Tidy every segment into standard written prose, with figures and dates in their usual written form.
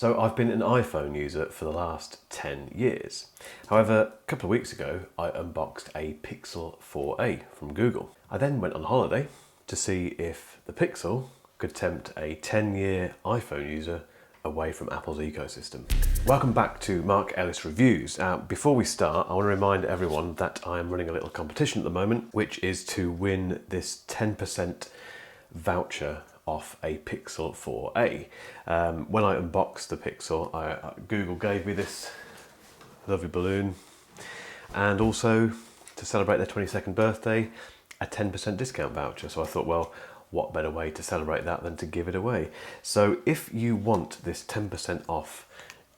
So I've been an iPhone user for the last 10 years. However, a couple of weeks ago, I unboxed a Pixel 4a from Google. I then went on holiday to see if the Pixel could tempt a 10-year iPhone user away from Apple's ecosystem. Welcome back to Ellis Reviews. Before we start, I want to remind everyone that I am running a little competition at the moment, which is to win this 10% voucher off a Pixel 4a. When I unboxed the Pixel, Google gave me this lovely balloon, and also to celebrate their 22nd birthday, a 10% discount voucher. So I thought, well, what better way to celebrate that than to give it away? So if you want this 10% off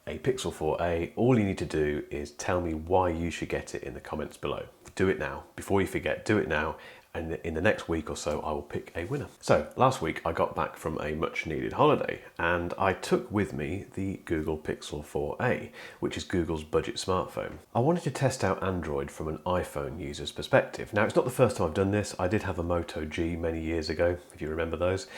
a Pixel 4a, all you need to do is tell me why you should get it in the comments below. Do it now. Before you forget, do it now. And in the next week or so, I will pick a winner. So last week I got back from a much needed holiday and I took with me the Google Pixel 4a, which is Google's budget smartphone. I wanted to test out Android from an iPhone user's perspective. Now, it's not the first time I've done this. I did have a Moto G many years ago, if you remember those,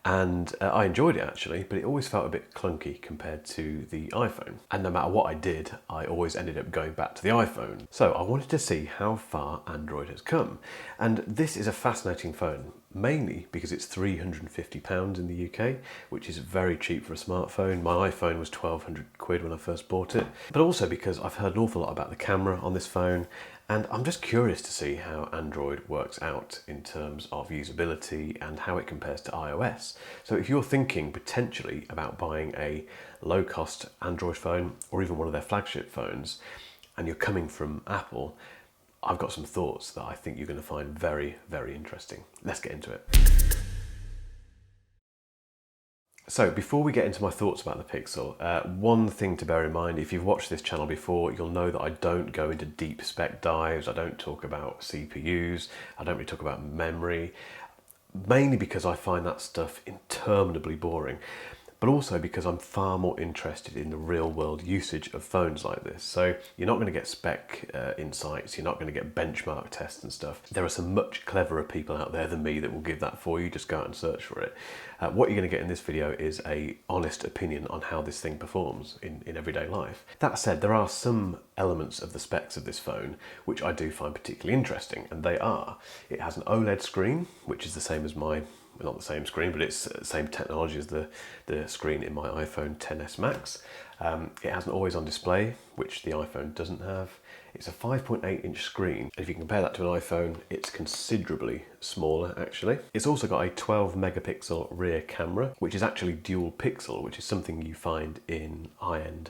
and I enjoyed it actually, but it always felt a bit clunky compared to the iPhone. And no matter what I did, I always ended up going back to the iPhone. So I wanted to see how far Android has come. And this is a fascinating phone, mainly because it's £350 in the UK, which is very cheap for a smartphone. My iPhone was 1,200 quid when I first bought it, but also because I've heard an awful lot about the camera on this phone, and I'm just curious to see how Android works out in terms of usability and how it compares to iOS. So if you're thinking potentially about buying a low-cost Android phone or even one of their flagship phones, and you're coming from Apple, I've got some thoughts that I think you're going to find very, very interesting. Let's get into it. So before we get into my thoughts about the Pixel, one thing to bear in mind, if you've watched this channel before, you'll know that I don't go into deep spec dives, I don't talk about CPUs, I don't really talk about memory, mainly because I find that stuff interminably boring, but also because I'm far more interested in the real world usage of phones like this. So you're not going to get spec insights, you're not going to get benchmark tests and stuff. There are some much cleverer people out there than me that will give that for you. Just go out and search for it. What you're going to get in this video is an honest opinion on how this thing performs in everyday life. That said, there are some elements of the specs of this phone which I do find particularly interesting, and they are: it has an OLED screen, which is the same as my, not the same screen, but it's the same technology as the screen in my iPhone XS Max. It has an always-on display, which the iPhone doesn't have. It's a 5.8-inch screen. And if you compare that to an iPhone, it's considerably smaller, actually. It's also got a 12-megapixel rear camera, which is actually dual pixel, which is something you find in high-end,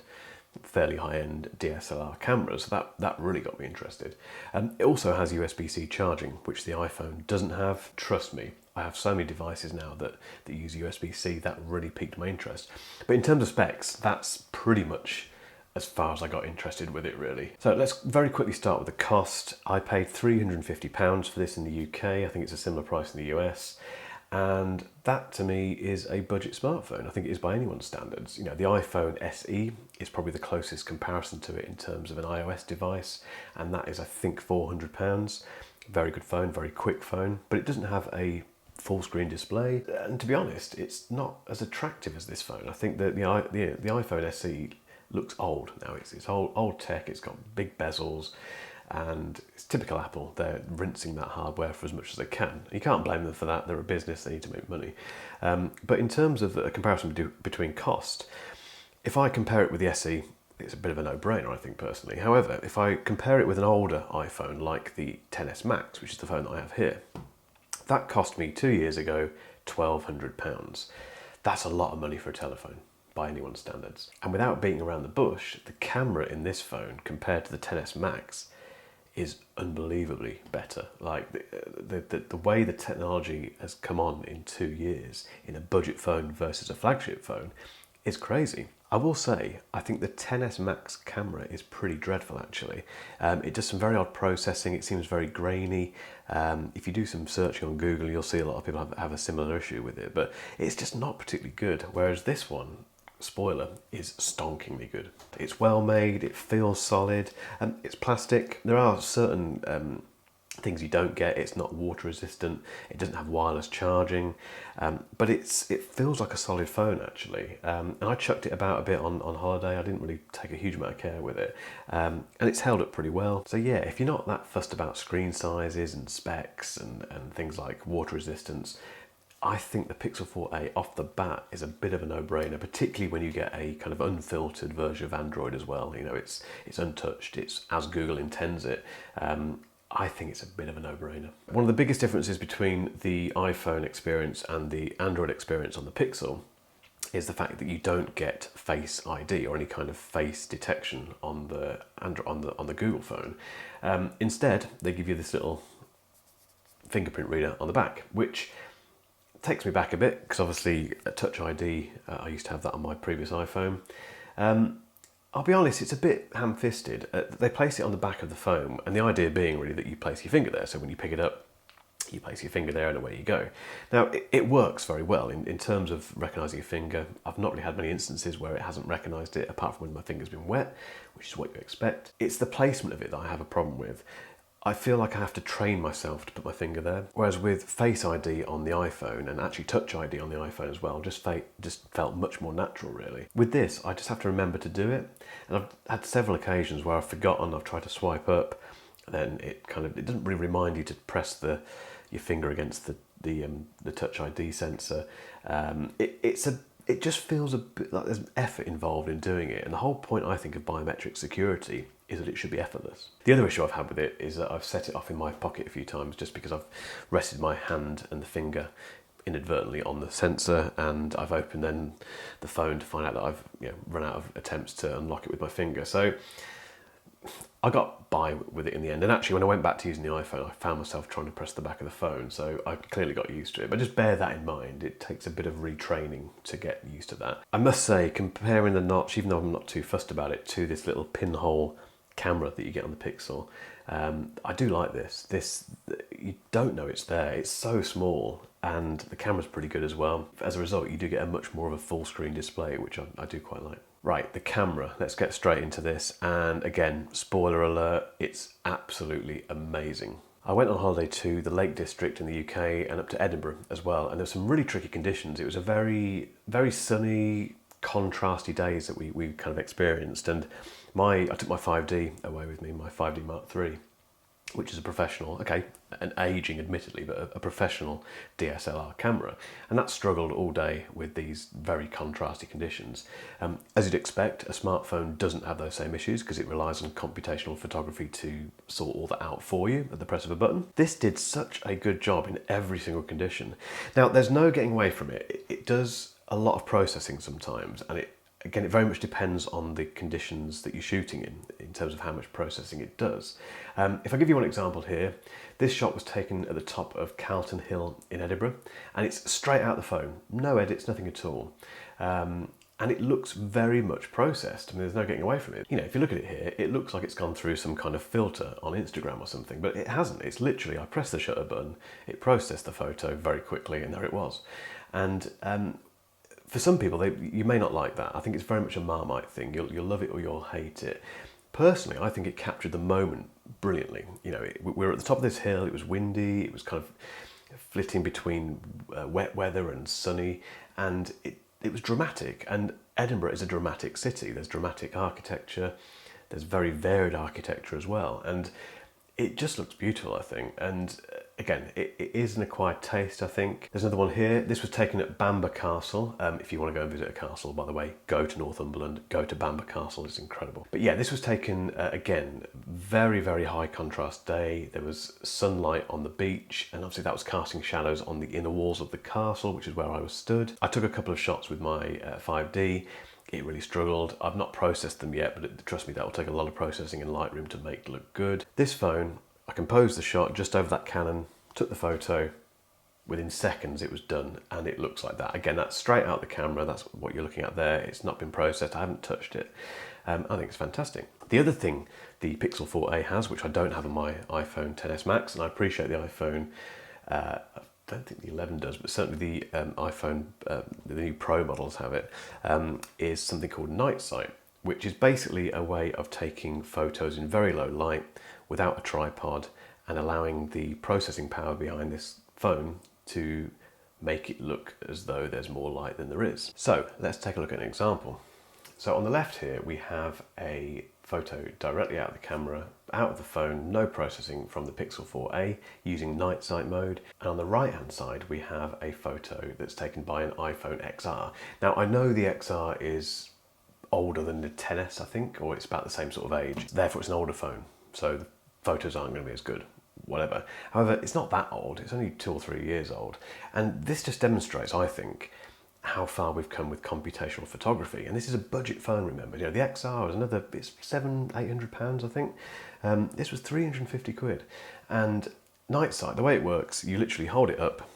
fairly high-end DSLR cameras. So that really got me interested. It also has USB-C charging, which the iPhone doesn't have. Trust me, I have so many devices now that use USB-C. That really piqued my interest. But in terms of specs, that's pretty much as far as I got interested with it, really. So let's very quickly start with the cost. I paid £350 for this in the UK. I think it's a similar price in the US. And that to me is a budget smartphone. I think it is by anyone's standards. You know, the iPhone SE is probably the closest comparison to it in terms of an iOS device. And that is, I think, £400. Very good phone, very quick phone, but it doesn't have a full screen display. And to be honest, it's not as attractive as this phone. I think that the iPhone SE looks old now. It's old tech, it's got big bezels, and it's typical Apple. They're rinsing that hardware for as much as they can. You can't blame them for that. They're a business, they need to make money. But in terms of a comparison between cost, if I compare it with the SE, it's a bit of a no-brainer, I think, personally. However, if I compare it with an older iPhone like the XS Max, which is the phone that I have here, that cost me 2 years ago £1,200. That's a lot of money for a telephone by anyone's standards. And without beating around the bush, the camera in this phone compared to the XS Max is unbelievably better. Like the way the technology has come on in 2 years in a budget phone versus a flagship phone is crazy. I will say, I think the XS Max camera is pretty dreadful, actually. It does some very odd processing. It seems very grainy. If you do some searching on Google, you'll see a lot of people have a similar issue with it, but it's just not particularly good. Whereas this one, spoiler, is stonkingly good. It's well made, it feels solid, it's plastic. There are certain things you don't get. It's not water resistant. It doesn't have wireless charging, but it feels like a solid phone actually. And I chucked it about a bit on holiday. I didn't really take a huge amount of care with it, and it's held up pretty well. So yeah, if you're not that fussed about screen sizes and specs and things like water resistance, I think the Pixel 4a off the bat is a bit of a no-brainer, particularly when you get a kind of unfiltered version of Android as well. You know, it's untouched, it's as Google intends it. I think it's a bit of a no-brainer. One of the biggest differences between the iPhone experience and the Android experience on the Pixel is the fact that you don't get Face ID or any kind of face detection on the on the Google phone. Instead, they give you this little fingerprint reader on the back, which takes me back a bit because obviously Touch ID, I used to have that on my previous iPhone. I'll be honest, it's a bit ham-fisted. They place it on the back of the phone, and the idea being really that you place your finger there. So when you pick it up, you place your finger there and away you go. Now, it works very well in terms of recognising your finger. I've not really had many instances where it hasn't recognised it, apart from when my finger's been wet, which is what you expect. It's the placement of it that I have a problem with. I feel like I have to train myself to put my finger there. Whereas with Face ID on the iPhone, and actually Touch ID on the iPhone as well, just felt much more natural really. With this, I just have to remember to do it. And I've had several occasions where I've forgotten, I've tried to swipe up, and then it doesn't really remind you to press your finger against the Touch ID sensor. It just feels a bit like there's effort involved in doing it. And the whole point, I think, of biometric security is that it should be effortless. The other issue I've had with it is that I've set it off in my pocket a few times just because I've rested my hand and the finger inadvertently on the sensor, and I've opened then the phone to find out that I've run out of attempts to unlock it with my finger. So I got by with it in the end. And actually, when I went back to using the iPhone, I found myself trying to press the back of the phone. So I clearly got used to it. But just bear that in mind. It takes a bit of retraining to get used to that. I must say, comparing the notch, even though I'm not too fussed about it, to this little pinhole camera that you get on the Pixel, I do like this. You don't know it's there. It's so small, and the camera's pretty good as well. As a result, you do get a much more of a full screen display, which I do quite like. Right, the camera, let's get straight into this. And again, spoiler alert, it's absolutely amazing. I went on holiday to the Lake District in the UK and up to Edinburgh as well. And there's some really tricky conditions. It was a very, very sunny, contrasty days that we kind of experienced. And I took my 5D away with me, my 5D Mark III, which is a professional, an aging admittedly, but a professional DSLR camera. And that struggled all day with these very contrasty conditions. As you'd expect, a smartphone doesn't have those same issues because it relies on computational photography to sort all that out for you at the press of a button. This did such a good job in every single condition. Now, there's no getting away from it. It does a lot of processing sometimes, and it very much depends on the conditions that you're shooting in terms of how much processing it does. If I give you one example here, this shot was taken at the top of Calton Hill in Edinburgh, and it's straight out the phone, no edits, nothing at all. And it looks very much processed. I mean, there's no getting away from it. If you look at it here, it looks like it's gone through some kind of filter on Instagram or something, but it hasn't. It's literally, I pressed the shutter button, it processed the photo very quickly, and there it was. And for some people, you may not like that. I think it's very much a Marmite thing. You'll love it or you'll hate it. Personally, I think it captured the moment brilliantly. We were at the top of this hill, it was windy, it was kind of flitting between wet weather and sunny, and it was dramatic. And Edinburgh is a dramatic city. There's dramatic architecture, there's very varied architecture as well. And it just looks beautiful, I think. And again, it is an acquired taste, I think. There's another one here. This was taken at Bamber Castle. If you want to go and visit a castle, by the way, go to Northumberland, go to Bamber Castle, it's incredible. But yeah, this was taken, again, very, very high contrast day. There was sunlight on the beach, and obviously that was casting shadows on the inner walls of the castle, which is where I was stood. I took a couple of shots with my 5D. It really struggled. I've not processed them yet, but trust me, that will take a lot of processing in Lightroom to make it look good. This phone, I composed the shot just over that Canon, took the photo, within seconds it was done, and it looks like that. Again, that's straight out the camera, that's what you're looking at there. It's not been processed, I haven't touched it. I think it's fantastic. The other thing the Pixel 4a has, which I don't have on my iPhone XS Max, and I appreciate the iPhone, I don't think the 11 does, but certainly the iPhone, the new Pro models have it, is something called Night Sight, which is basically a way of taking photos in very low light without a tripod and allowing the processing power behind this phone to make it look as though there's more light than there is. So let's take a look at an example. So on the left here, we have a photo directly out of the camera, out of the phone, no processing from the Pixel 4a using night sight mode. And on the right hand side, we have a photo that's taken by an iPhone XR. Now I know the XR is older than the XS, I think, or it's about the same sort of age. Therefore it's an older phone, so the photos aren't going to be as good. Whatever. However, it's not that old, it's only 2 or 3 years old. And this just demonstrates, I think, how far we've come with computational photography. And this is a budget phone, remember. You know, the XR was another, it's £700-800, I think. This was 350 quid. And night sight, the way it works, you literally hold it up,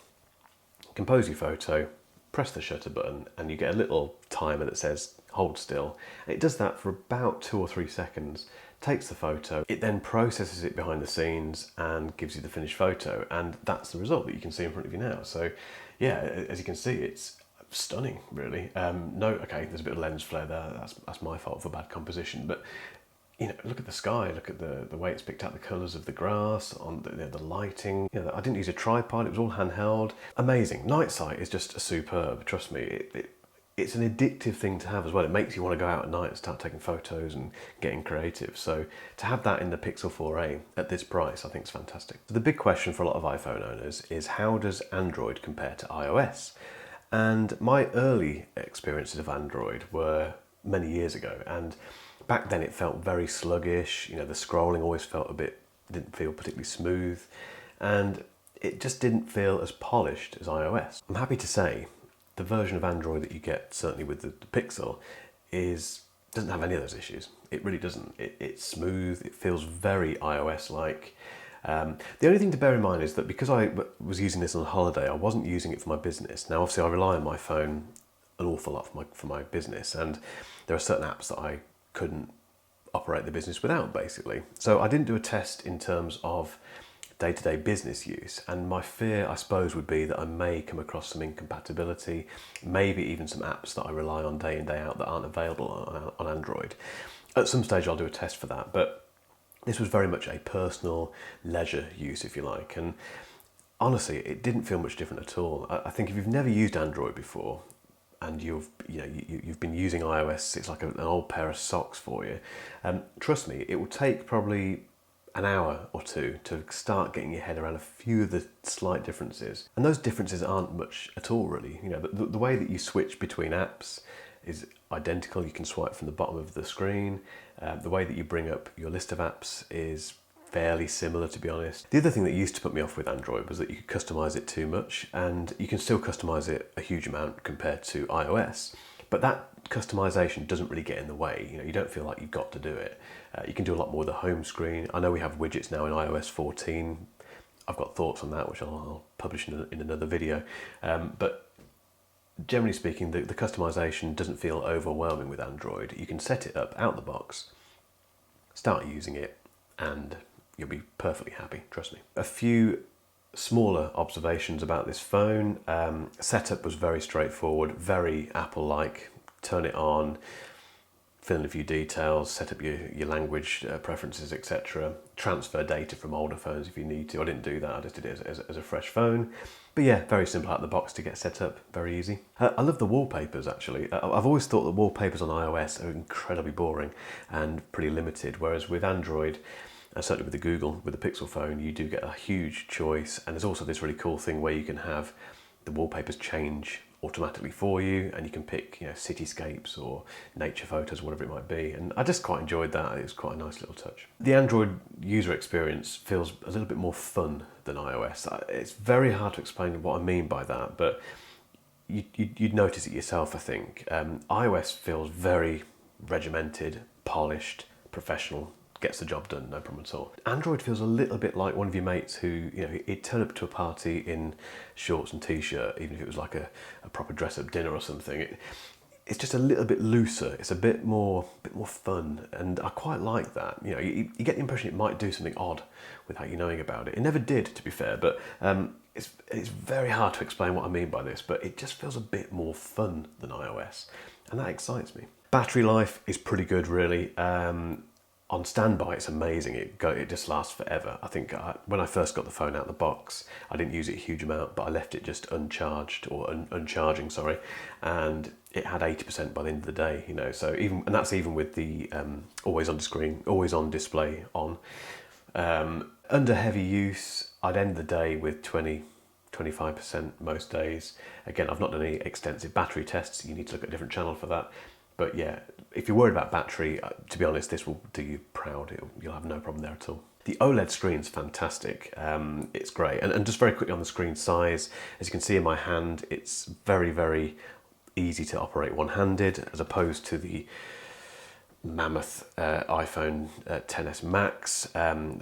compose your photo, press the shutter button, and you get a little timer that says hold still. And it does that for about 2 or 3 seconds. Takes the photo, it then processes it behind the scenes and gives you the finished photo, and that's the result that you can see in front of you now. So yeah, as you can see, it's stunning, really. Okay, there's a bit of lens flare there, that's my fault for bad composition, but you know, look at the sky, look at the way it's picked out the colours of the grass, on the lighting. You know, I didn't use a tripod, it was all handheld. Amazing. Night sight is just superb, trust me. It's an addictive thing to have as well. It makes you want to go out at night and start taking photos and getting creative. So to have that in the Pixel 4a at this price, I think is fantastic. So the big question for a lot of iPhone owners is, how does Android compare to iOS? And my early experiences of Android were many years ago, and back then it felt very sluggish. You know, the scrolling always didn't feel particularly smooth, and it just didn't feel as polished as iOS. I'm happy to say the version of Android that you get, certainly with the Pixel, doesn't have any of those issues. It really doesn't. It's smooth, it feels very iOS-like. The only thing to bear in mind is that because I was using this on holiday, I wasn't using it for my business. Now obviously I rely on my phone an awful lot for my business, and there are certain apps that I couldn't operate the business without, basically. So I didn't do a test in terms of day-to-day business use, and my fear, I suppose, would be that I may come across some incompatibility, maybe even some apps that I rely on day in, day out that aren't available on Android. At some stage I'll do a test for that, but this was very much a personal leisure use, if you like, and honestly it didn't feel much different at all. I think if you've never used Android before and you've been using iOS, it's like an old pair of socks for you. Trust me, it will take probably an hour or two to start getting your head around a few of the slight differences. And those differences aren't much at all, really. You know, the way that you switch between apps is identical. You can swipe from the bottom of the screen. The way that you bring up your list of apps is fairly similar, to be honest. The other thing that used to put me off with Android was that you could customize it too much, and you can still customize it a huge amount compared to iOS. But that customization doesn't really get in the way. You know, you don't feel like you've got to do it. You can do a lot more with the home screen. I know we have widgets now in iOS 14. I've got thoughts on that, which I'll publish in another video. But generally speaking, the customization doesn't feel overwhelming with Android. You can set it up out the box, start using it, and you'll be perfectly happy, trust me. A few smaller observations about this phone. Setup was very straightforward, very Apple-like. Turn it on, fill in a few details, set up your language preferences, etc. Transfer data from older phones if you need to. I didn't do that, I just did it as a fresh phone. But yeah, very simple out of the box to get set up, very easy. I love the wallpapers, actually. I've always thought the wallpapers on iOS are incredibly boring and pretty limited, whereas with Android, certainly with the Pixel phone, you do get a huge choice, and there's also this really cool thing where you can have the wallpapers change automatically for you, and you can pick, you know, cityscapes or nature photos, whatever it might be, and I just quite enjoyed that. It was quite a nice little touch. The Android user experience feels a little bit more fun than iOS. It's very hard to explain what I mean by that, but you'd notice it yourself, I think. iOS feels very regimented, polished, professional, gets the job done, no problem at all. Android feels a little bit like one of your mates who, you know, he'd turn up to a party in shorts and t-shirt, even if it was like a proper dress-up dinner or something. It's just a little bit looser. It's a bit more fun, and I quite like that. You know, you get the impression it might do something odd without you knowing about it. It never did, to be fair, but it's very hard to explain what I mean by this, but it just feels a bit more fun than iOS, and that excites me. Battery life is pretty good, really. On standby, it's amazing. It just lasts forever. I think when I first got the phone out of the box, I didn't use it a huge amount, but I left it just uncharged or uncharging, sorry, and it had 80% by the end of the day. You know, so and that's even with the always on screen, always on display on. Under heavy use, I'd end the day with 25% most days. Again, I've not done any extensive battery tests. You need to look at a different channel for that. But yeah, if you're worried about battery, to be honest, this will do you proud. You'll have no problem there at all. The OLED screen's fantastic. It's great. And just very quickly on the screen size, as you can see in my hand, it's very, very easy to operate one-handed as opposed to the mammoth iPhone XS Max.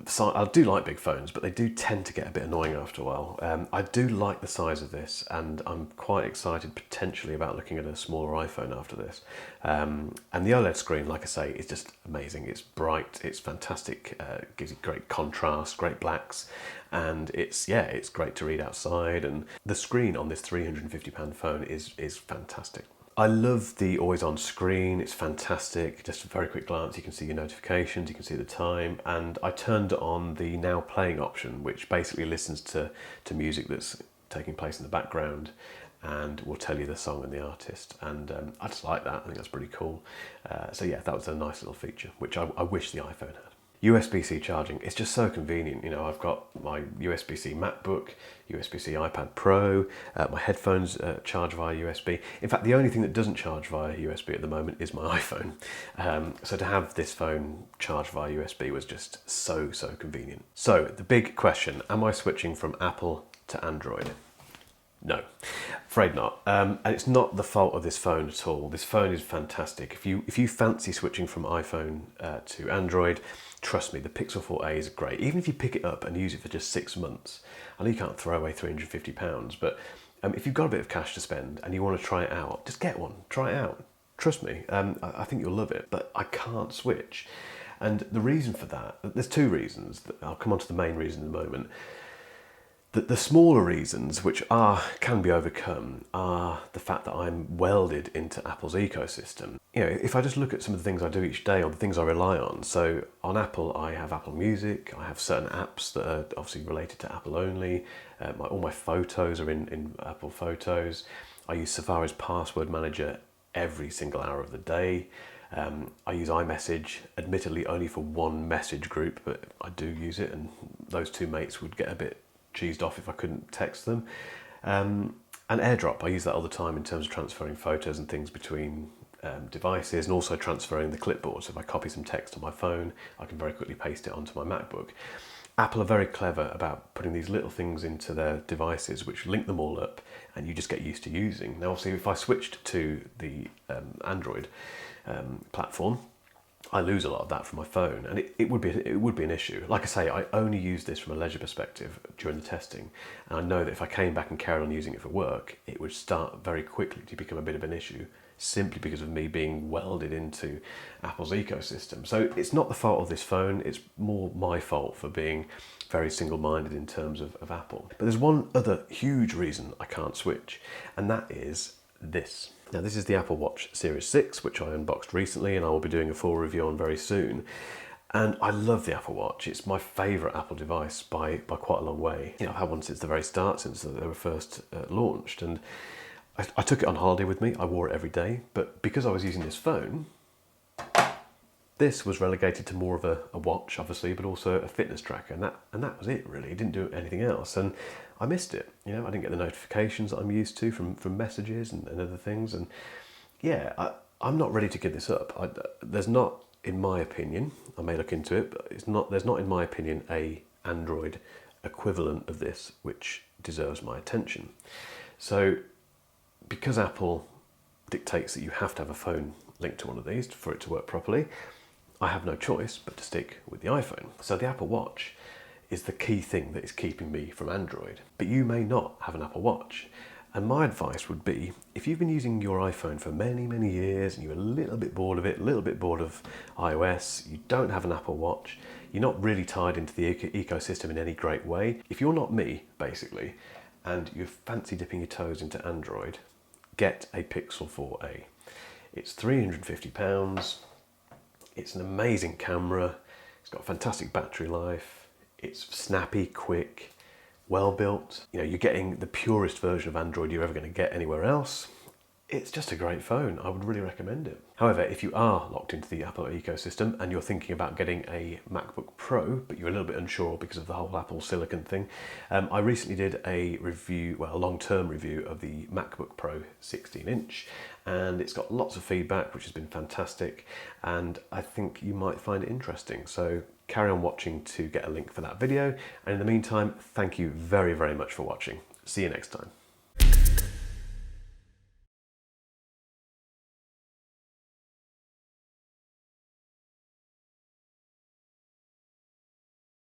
So I do like big phones, but they do tend to get a bit annoying after a while. I do like the size of this, and I'm quite excited potentially about looking at a smaller iPhone after this. And the OLED screen, like I say, is just amazing. It's bright, it's fantastic, gives you great contrast, great blacks, and it's great to read outside. And the screen on this £350 phone is fantastic. I love the always on screen, it's fantastic. Just a very quick glance, you can see your notifications, you can see the time, and I turned on the now playing option, which basically listens to music that's taking place in the background and will tell you the song and the artist. And I just like that, I think that's pretty cool. So yeah, that was a nice little feature, which I wish the iPhone had. USB-C charging, it's just so convenient. You know, I've got my USB-C MacBook, USB-C iPad Pro, my headphones charge via USB. In fact, the only thing that doesn't charge via USB at the moment is my iPhone. So to have this phone charged via USB was just so convenient. So the big question, am I switching from Apple to Android? No, afraid not. And it's not the fault of this phone at all. This phone is fantastic. If you fancy switching from iPhone to Android, trust me, the Pixel 4a is great. Even if you pick it up and use it for just 6 months, I know you can't throw away £350, but if you've got a bit of cash to spend and you want to try it out, just get one, try it out. Trust me, I think you'll love it, but I can't switch. And the reason for that, there's two reasons. I'll come on to the main reason in a moment. The smaller reasons, which can be overcome, are the fact that I'm welded into Apple's ecosystem. You know, if I just look at some of the things I do each day or the things I rely on. So on Apple, I have Apple Music, I have certain apps that are obviously related to Apple only. All my photos are in Apple Photos. I use Safari's password manager every single hour of the day. I use iMessage, admittedly only for one message group, but I do use it, and those two mates would get a bit cheesed off if I couldn't text them. And AirDrop, I use that all the time in terms of transferring photos and things between devices, and also transferring the clipboard. So if I copy some text on my phone, I can very quickly paste it onto my MacBook. Apple are very clever about putting these little things into their devices which link them all up, and you just get used to using. Now obviously if I switched to the Android platform, I lose a lot of that from my phone, and it would be an issue. Like I say, I only use this from a leisure perspective during the testing, and I know that if I came back and carried on using it for work, it would start very quickly to become a bit of an issue, simply because of me being welded into Apple's ecosystem. So it's not the fault of this phone, it's more my fault for being very single-minded in terms of Apple. But there's one other huge reason I can't switch, and that is this. Now this is the Apple Watch Series 6, which I unboxed recently and I will be doing a full review on very soon. And I love the Apple Watch. It's my favourite Apple device by quite a long way. You know, I've had one since the very start, since they were first launched. And I took it on holiday with me. I wore it every day. But because I was using this phone, this was relegated to more of a watch, obviously, but also a fitness tracker. And that was it, really. It didn't do anything else. And I missed it. You know, I didn't get the notifications that I'm used to from messages and other things. And yeah, I'm not ready to give this up. There's not, in my opinion, I may look into it, but there's not, in my opinion, a Android equivalent of this which deserves my attention. So because Apple dictates that you have to have a phone linked to one of these for it to work properly, I have no choice but to stick with the iPhone. So the Apple Watch is the key thing that is keeping me from Android. But you may not have an Apple Watch. And my advice would be, if you've been using your iPhone for many years and you're a little bit bored of it, a little bit bored of iOS, you don't have an Apple Watch, you're not really tied into the ecosystem in any great way. If you're not me, basically, and you fancy dipping your toes into Android, get a Pixel 4a. It's £350. It's an amazing camera. It's got fantastic battery life. It's snappy, quick, well built. You know, you're getting the purest version of Android you're ever going to get anywhere else. It's just a great phone. I would really recommend it. However, if you are locked into the Apple ecosystem and you're thinking about getting a MacBook Pro, but you're a little bit unsure because of the whole Apple Silicon thing, I recently did a review, well, a long-term review of the MacBook Pro 16-inch, and it's got lots of feedback, which has been fantastic, and I think you might find it interesting. So carry on watching to get a link for that video, and in the meantime, thank you very, very much for watching. See you next time.